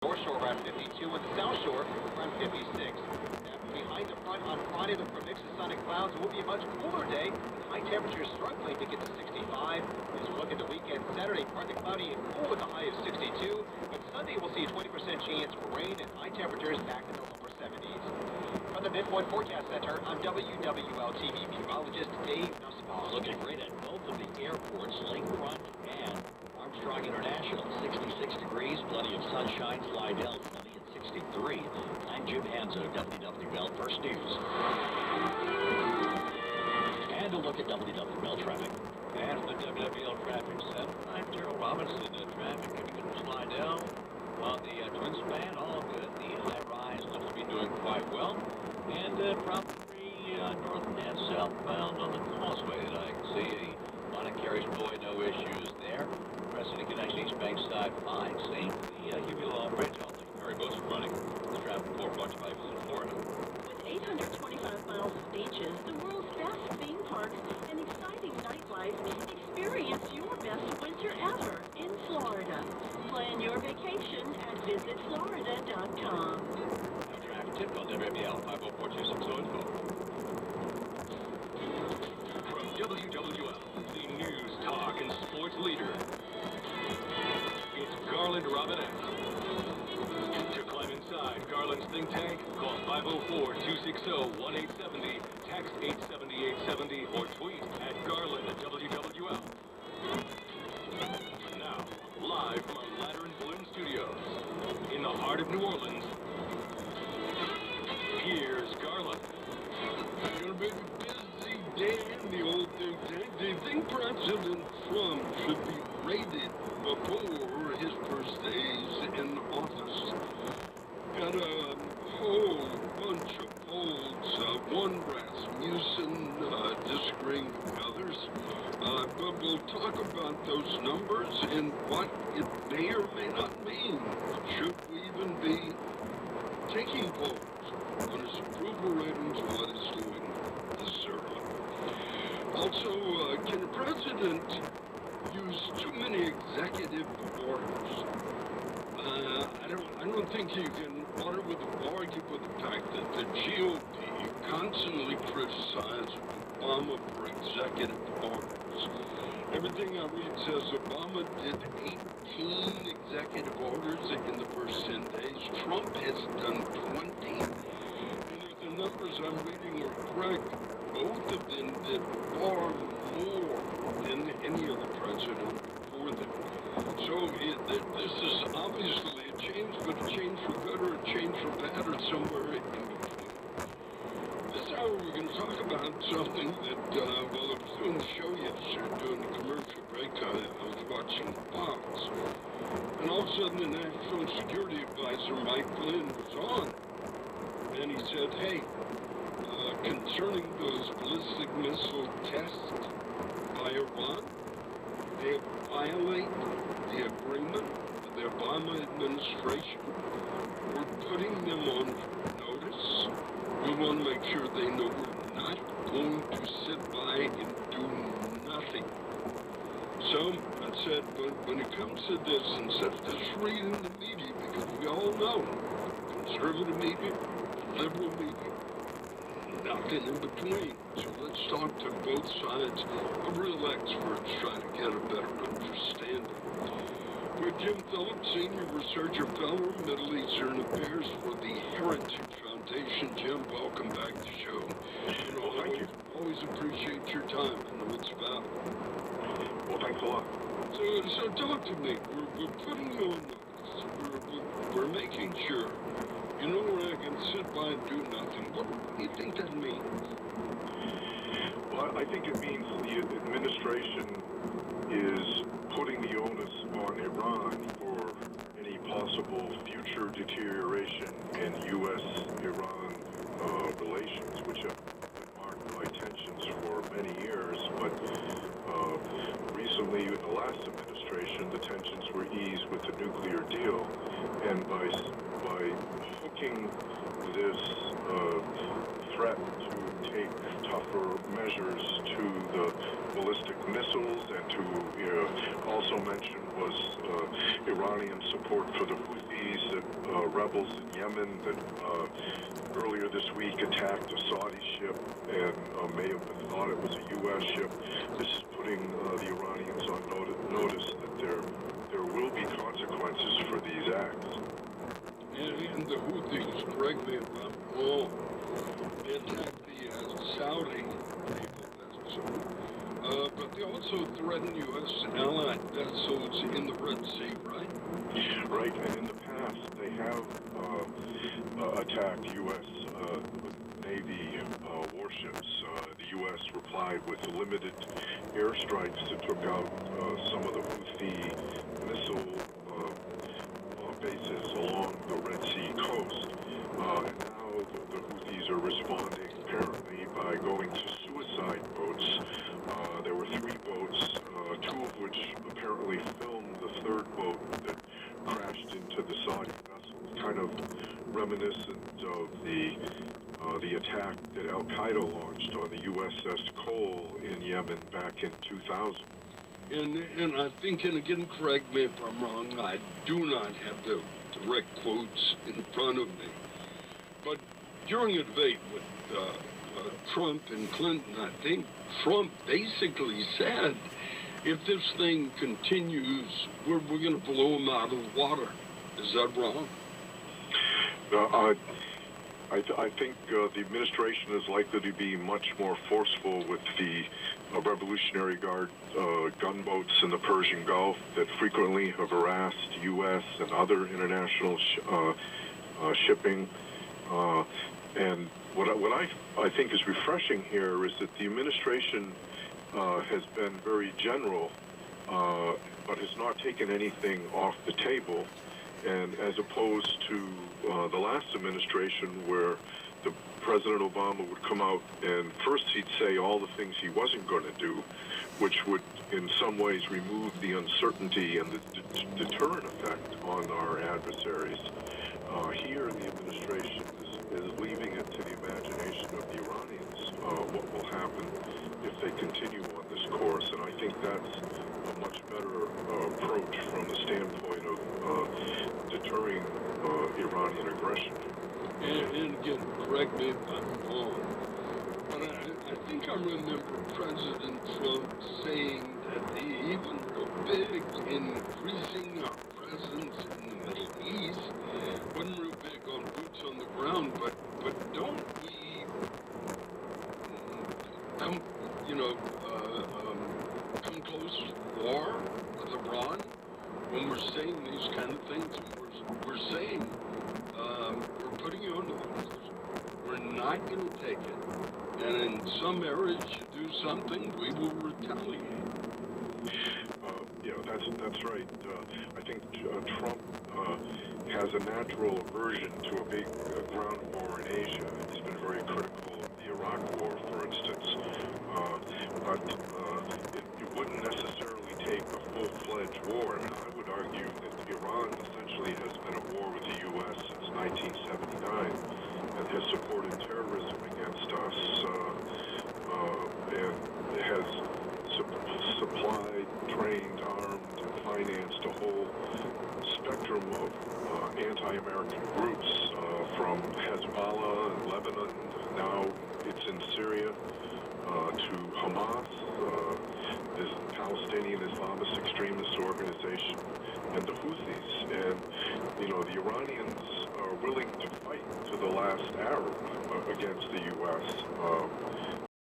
North Shore around 52, and the South Shore around 56. Behind the front on Friday, look for mixed to sunny clouds. It will be a much cooler day, with high temperatures struggling to get to 65. As we look at the weekend, Saturday, partly cloudy and cool with a high of 62. But Sunday, we'll see a 20% chance for rain and high temperatures back in the lower 70s. From the Midpoint Forecast Center, I'm WWL-TV meteorologist Dave Nussbaum. Looking great at both of the airports, Lakefront and Armstrong International. 66 degrees, plenty of sunshine. Slidell, sunny at 63. I'm Jim Hanzo, WWL First News. And a look at WWL traffic. And the WWL traffic center, I'm Terrell Robinson. Traffic coming through Slidell on the Twin Span, all good. The high rise looks to be doing quite well. And probably north and southbound on the causeway that I can see. A lot of carriage boy, no issues there. President Connection East Bank side fine. Same for the Hubula Bridge. All the ferry boats are running. The traffic report brought to you by Visit Florida. With 825 miles of beaches, the world's best theme parks, and exciting nightlife, experience your best winter ever in Florida. Plan your vacation at visitflorida.com. Traffic tip on WWL 504-260 info. From WWL, the news, talk, and sports leader, it's Garland Robinette. To climb inside Garland's think tank, call 504-260-1870, text 870-870, or tweet at Garland at WWL. Now, live from our Ladder and Balloon Studios, in the heart of New Orleans, here's Garland. It's gonna be a busy day in the old think tank. Do you think President Trump should be raided before his first days in office? Got a whole bunch of polls, one Rasmussen disagreeing with others, but we'll talk about those numbers and what it may or may not mean. Should we even be taking polls on his approval ratings, what he's doing this early? Also, can the president use too many executive orders? I don't think you can argue with the fact that the GOP constantly criticized Obama for executive orders. Everything I read says Obama did 18 executive orders in the first 10 days. Trump has done 20. And if the numbers I'm reading are correct, both of them did far more than any other president before them. So this is obviously a change, but a change for good or a change for bad or somewhere in between. This hour we're going to talk about something that, well, I was doing the show yesterday, doing the commercial break, I was watching Fox, and all of a sudden the National Security Advisor, Mike Flynn, was on, and he said, hey, concerning those ballistic missile tests by Iran, they violate the agreement of the Obama administration. We're putting them on notice. We want to make sure they know we're not going to sit by and do nothing. So I said, but when it comes to this, instead of just reading the media, because we all know, conservative media, liberal media, nothing in between. So let's talk to both sides of real experts, trying to get a better understanding. We're Jim Phillips, Senior Researcher Fellow, Middle Eastern Affairs for the Heritage Foundation. Jim, welcome back to the show. You know, Thank you. Always appreciate your time. I know it's valuable. Well, thanks a lot. So talk to me. We're putting you on notice. We're making sure. You know, where I can sit by and do nothing. What do you think that means? Well, I think it means the administration is putting the onus on Iran for any possible future deterioration in U.S.-Iran relations, which have been marked by tensions for many years. But recently, in the last administration, the tensions were eased with the nuclear deal, and by hooking this threat to take tougher measures to the ballistic missiles, and to also mention was Iranian support for the Houthis. Houthis, that rebels in Yemen that earlier this week attacked a Saudi ship and may have thought it was a U.S. ship. This is putting the Iranians on notice that there will be consequences for these acts. And the Houthis, correct me if I'm wrong, they attacked the Saudi people, but they also threaten U.S. allied vessels in the Red Sea, right? Right, and in the past they have attacked U.S. Navy warships. The U.S. replied with limited airstrikes that took out some of the Houthi missile bases along the Red Sea coast. And now the Houthis are responding apparently by going to suicide boats. There were 3 boats, 2 of which apparently filmed the 3rd boat that crashed into the Saudi vessel, kind of reminiscent of the attack that Al Qaeda launched on the USS Cole in Yemen back in 2000. And I think, and again, correct me if I'm wrong, I do not have the direct quotes in front of me, but during a debate with Trump and Clinton, I think Trump basically said, if this thing continues, we're going to blow them out of the water. Is that wrong? I think the administration is likely to be much more forceful with the Revolutionary Guard gunboats in the Persian Gulf that frequently have harassed U.S. and other international shipping. And what I think is refreshing here is that the administration has been very general, but has not taken anything off the table. And as opposed to the last administration, where the President Obama would come out and first he'd say all the things he wasn't going to do, which would in some ways remove the uncertainty and the deterrent effect on our adversaries. Here, the administration is leaving it to the imagination of the Iranians what will happen if they continue on this course. And I think that's a much better approach from the standpoint of deterring Iranian aggression. And again, correct me if I'm wrong, but I think I remember President Trump saying that he even real big in increasing our presence in the Middle East, wasn't real big on boots on the ground, but don't we come, come close to war with Iran when we're saying these kind of things? We're saying we're putting you under the list. We're not going to take it. And in some areas, you do something, we will retaliate. That's right. I think Trump has a natural aversion to a big ground war in Asia. He's been very critical of the Iraq War, for instance. But it wouldn't necessarily take a full-fledged war. I mean, I would argue that Iran essentially has been at war with the U.S. since 1979 and has supported terrorism against us and has supplied, trained, armed, and financed a whole spectrum of anti-American groups from Hezbollah in Lebanon, now it's in Syria, to Hamas, this Palestinian Islamist extremist organization, and the Houthis. And, the Iranians are willing to fight to the last Arab against the U.S.